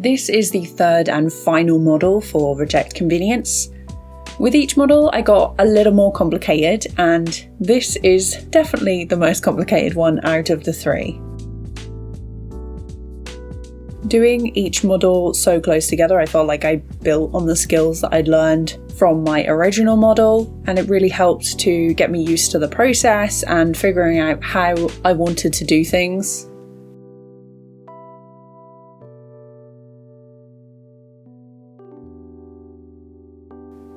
This is the third and final model for Reject Convenience. With each model, I got a little more complicated, and this is definitely the most complicated one out of the three. Doing each model so close together, I felt like I built on the skills that I'd learned from my original model, and it really helped to get me used to the process and figuring out how I wanted to do things.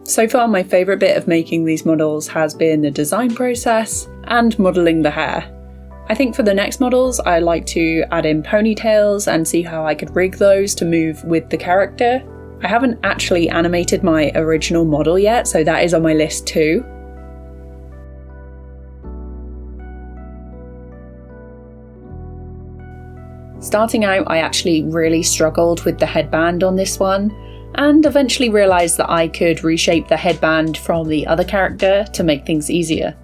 So far, my favourite bit of making these models has been the design process and modelling the hair. I think for the next models, I like to add in ponytails and see how I could rig those to move with the character. I haven't actually animated my original model yet, so that is on my list too. Starting out, I actually really struggled with the headband on this one, and eventually realised that I could reshape the headband from the other character to make things easier.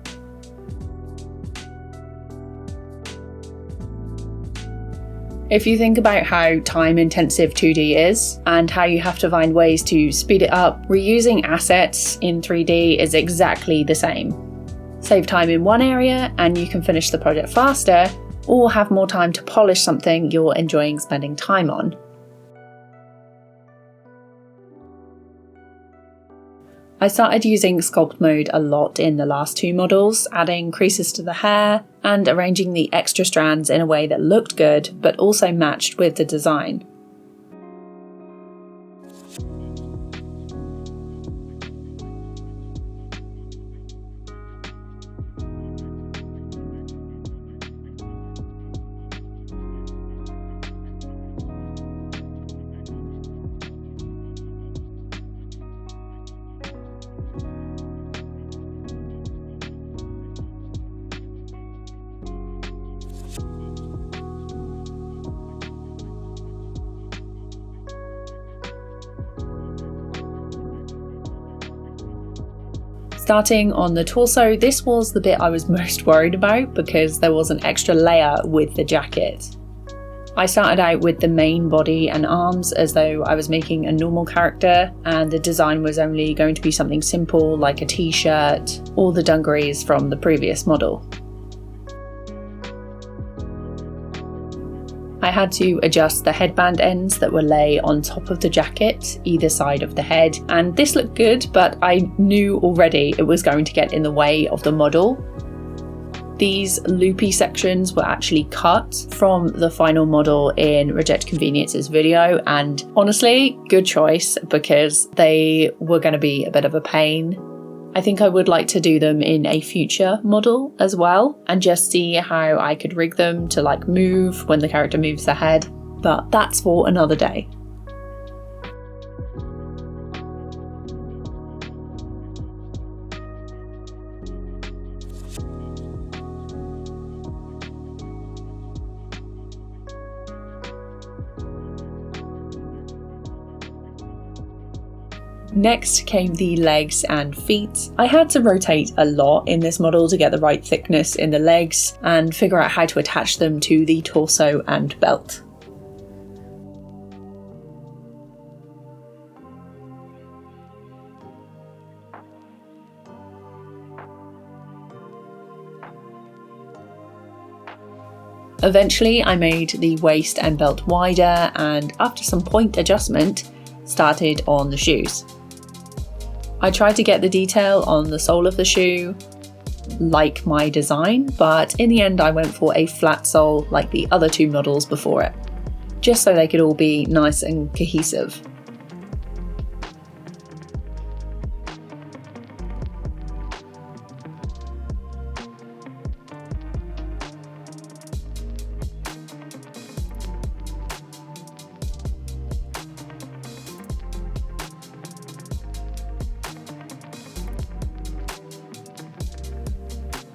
If you think about how time-intensive 2D is, and how you have to find ways to speed it up, reusing assets in 3D is exactly the same. Save time in one area and you can finish the project faster, or have more time to polish something you're enjoying spending time on. I started using sculpt mode a lot in the last two models, adding creases to the hair and arranging the extra strands in a way that looked good but also matched with the design. Starting on the torso, this was the bit I was most worried about because there was an extra layer with the jacket. I started out with the main body and arms as though I was making a normal character, and the design was only going to be something simple like a t-shirt or the dungarees from the previous model. I had to adjust the headband ends that were lay on top of the jacket, either side of the head, and this looked good, but I knew already it was going to get in the way of the model. These loopy sections were actually cut from the final model in Reject Convenience's video, and honestly, good choice because they were going to be a bit of a pain. I think I would like to do them in a future model as well and just see how I could rig them to move when the character moves their head, but that's for another day. Next came the legs and feet. I had to rotate a lot in this model to get the right thickness in the legs and figure out how to attach them to the torso and belt. Eventually I made the waist and belt wider, and after some point adjustment, started on the shoes. I tried to get the detail on the sole of the shoe, like my design, but in the end I went for a flat sole like the other two models before it, just so they could all be nice and cohesive.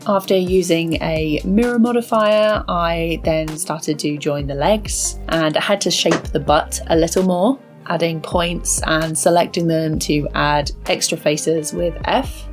After using a mirror modifier, I then started to join the legs, and I had to shape the butt a little more, adding points and selecting them to add extra faces with F.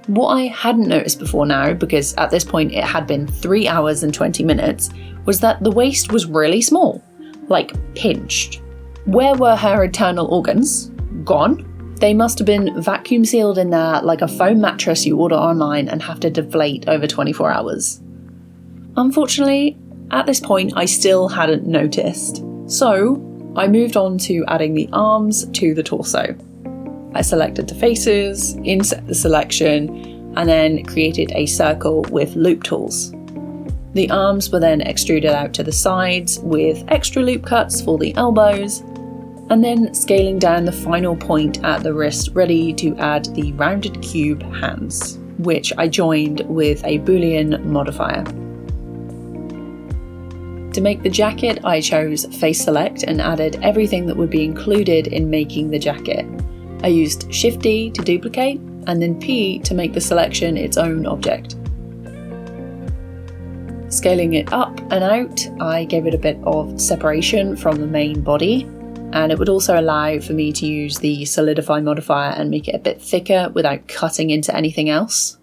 What I hadn't noticed before now, because at this point it had been 3 hours and 20 minutes, was that the waist was really small, like pinched. Where were her internal organs? Gone. They must have been vacuum sealed in there like a foam mattress you order online and have to deflate over 24 hours. Unfortunately, at this point I still hadn't noticed. So I moved on to adding the arms to the torso. I selected the faces, inset the selection, and then created a circle with loop tools. The arms were then extruded out to the sides with extra loop cuts for the elbows, and then scaling down the final point at the wrist, ready to add the rounded cube hands, which I joined with a Boolean modifier. To make the jacket, I chose face select and added everything that would be included in making the jacket. I used Shift D to duplicate and then P to make the selection its own object. Scaling it up and out, I gave it a bit of separation from the main body, and it would also allow for me to use the solidify modifier and make it a bit thicker without cutting into anything else.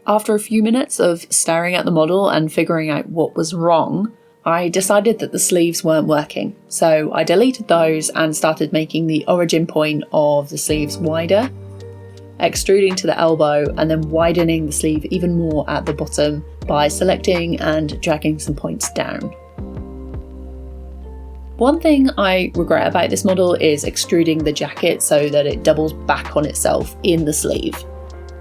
After a few minutes of staring at the model and figuring out what was wrong, I decided that the sleeves weren't working, so I deleted those and started making the origin point of the sleeves wider, extruding to the elbow and then widening the sleeve even more at the bottom by selecting and dragging some points down. One thing I regret about this model is extruding the jacket so that it doubles back on itself in the sleeve.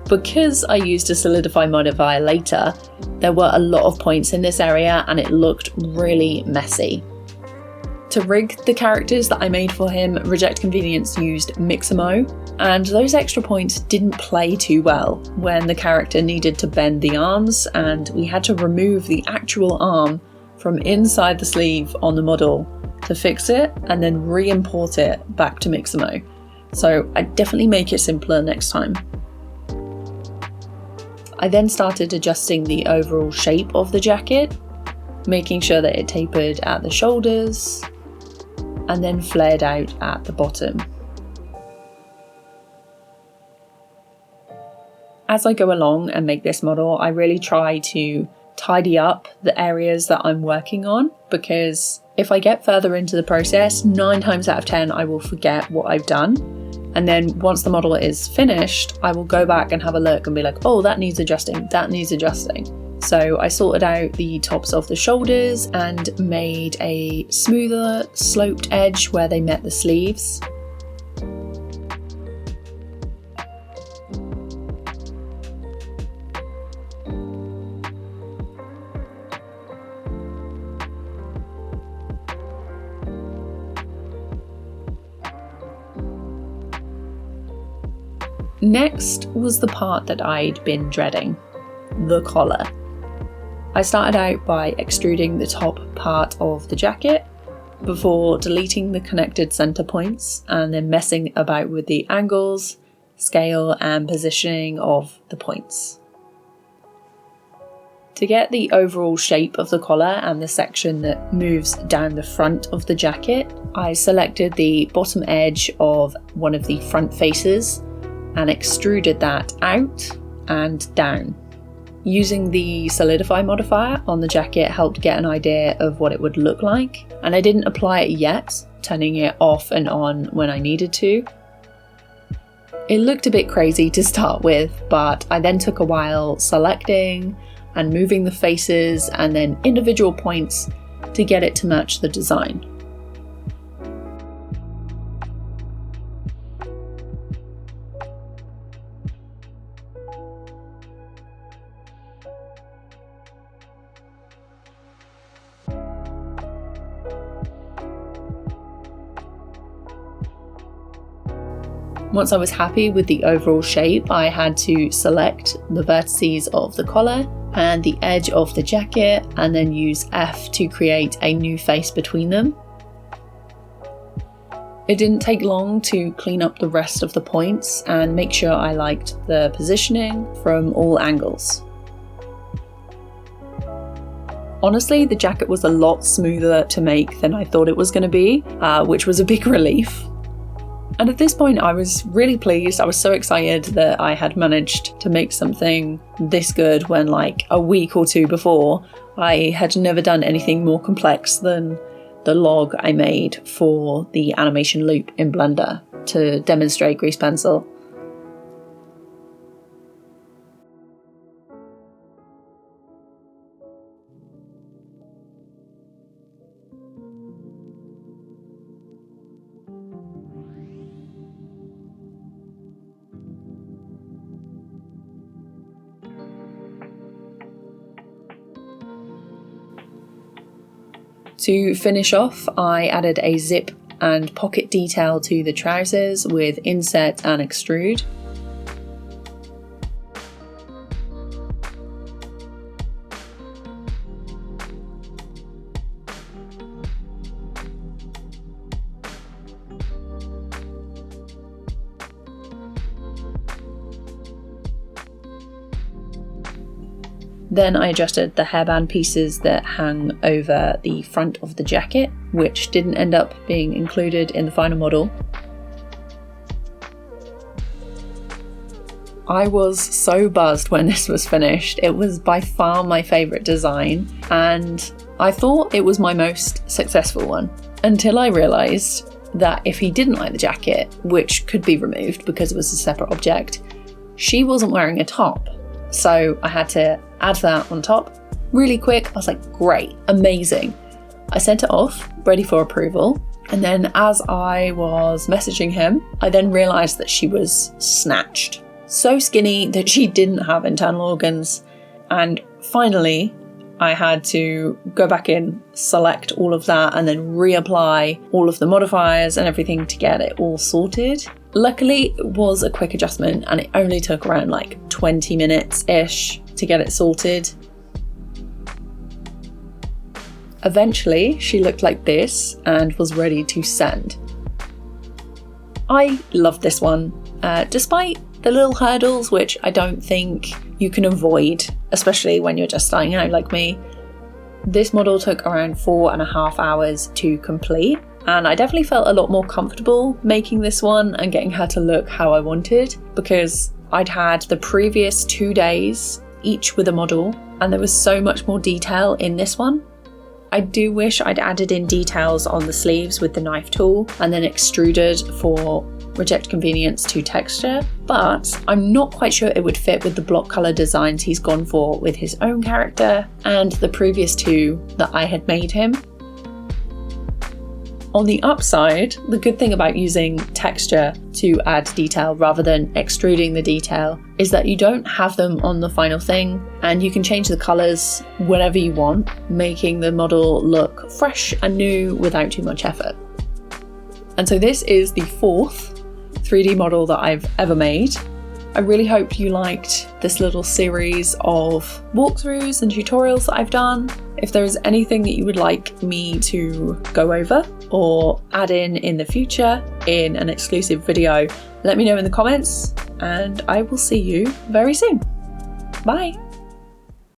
Because I used a solidify modifier later, there were a lot of points in this area and it looked really messy. To rig the characters that I made for him, Reject Convenience used Mixamo, and those extra points didn't play too well when the character needed to bend the arms and we had to remove the actual arm from inside the sleeve on the model to fix it and then re-import it back to Mixamo. So I'd definitely make it simpler next time. I then started adjusting the overall shape of the jacket, making sure that it tapered at the shoulders and then flared out at the bottom. As I go along and make this model, I really try to tidy up the areas that I'm working on, because if I get further into the process, 9 times out of 10 I will forget what I've done. And then once the model is finished, I will go back and have a look and be like, oh, that needs adjusting, that needs adjusting. So I sorted out the tops of the shoulders and made a smoother sloped edge where they met the sleeves. Next was the part that I'd been dreading, the collar. I started out by extruding the top part of the jacket before deleting the connected center points and then messing about with the angles, scale and positioning of the points. To get the overall shape of the collar and the section that moves down the front of the jacket, I selected the bottom edge of one of the front faces and extruded that out and down. Using the solidify modifier on the jacket helped get an idea of what it would look like, and I didn't apply it yet, turning it off and on when I needed to. It looked a bit crazy to start with, but I then took a while selecting and moving the faces and then individual points to get it to match the design. Once I was happy with the overall shape, I had to select the vertices of the collar and the edge of the jacket and then use F to create a new face between them. It didn't take long to clean up the rest of the points and make sure I liked the positioning from all angles. Honestly, the jacket was a lot smoother to make than I thought it was going to be, which was a big relief. And at this point I was really pleased. I was so excited that I had managed to make something this good when like a week or two before I had never done anything more complex than the log I made for the animation loop in Blender to demonstrate grease pencil. To finish off, I added a zip and pocket detail to the trousers with inset and extrude. Then I adjusted the hairband pieces that hang over the front of the jacket, which didn't end up being included in the final model. I was so buzzed when this was finished. It was by far my favourite design, and I thought it was my most successful one, until I realised that if he didn't like the jacket, which could be removed because it was a separate object, she wasn't wearing a top. So I had to add that on top really quick. I was like, great, amazing. I sent it off, ready for approval. And then as I was messaging him, I then realised that she was snatched. So skinny that she didn't have internal organs. And finally, I had to go back in, select all of that, and then reapply all of the modifiers and everything to get it all sorted. Luckily, it was a quick adjustment and it only took around like 20 minutes-ish to get it sorted. Eventually, she looked like this and was ready to send. I loved this one, despite the little hurdles, which I don't think you can avoid, especially when you're just starting out like me. This model took around 4.5 hours to complete, and I definitely felt a lot more comfortable making this one and getting her to look how I wanted, because I'd had the previous 2 days each with a model, and there was so much more detail in this one. I do wish I'd added in details on the sleeves with the knife tool and then extruded for reject convenience to texture, but I'm not quite sure it would fit with the block colour designs he's gone for with his own character and the previous 2 that I had made him. On the upside, the good thing about using texture to add detail rather than extruding the detail is that you don't have them on the final thing, and you can change the colours whenever you want, making the model look fresh and new without too much effort. And so this is the 4th 3D model that I've ever made. I really hope you liked this little series of walkthroughs and tutorials that I've done. If there is anything that you would like me to go over or add in the future in an exclusive video, let me know in the comments, and I will see you very soon. Bye!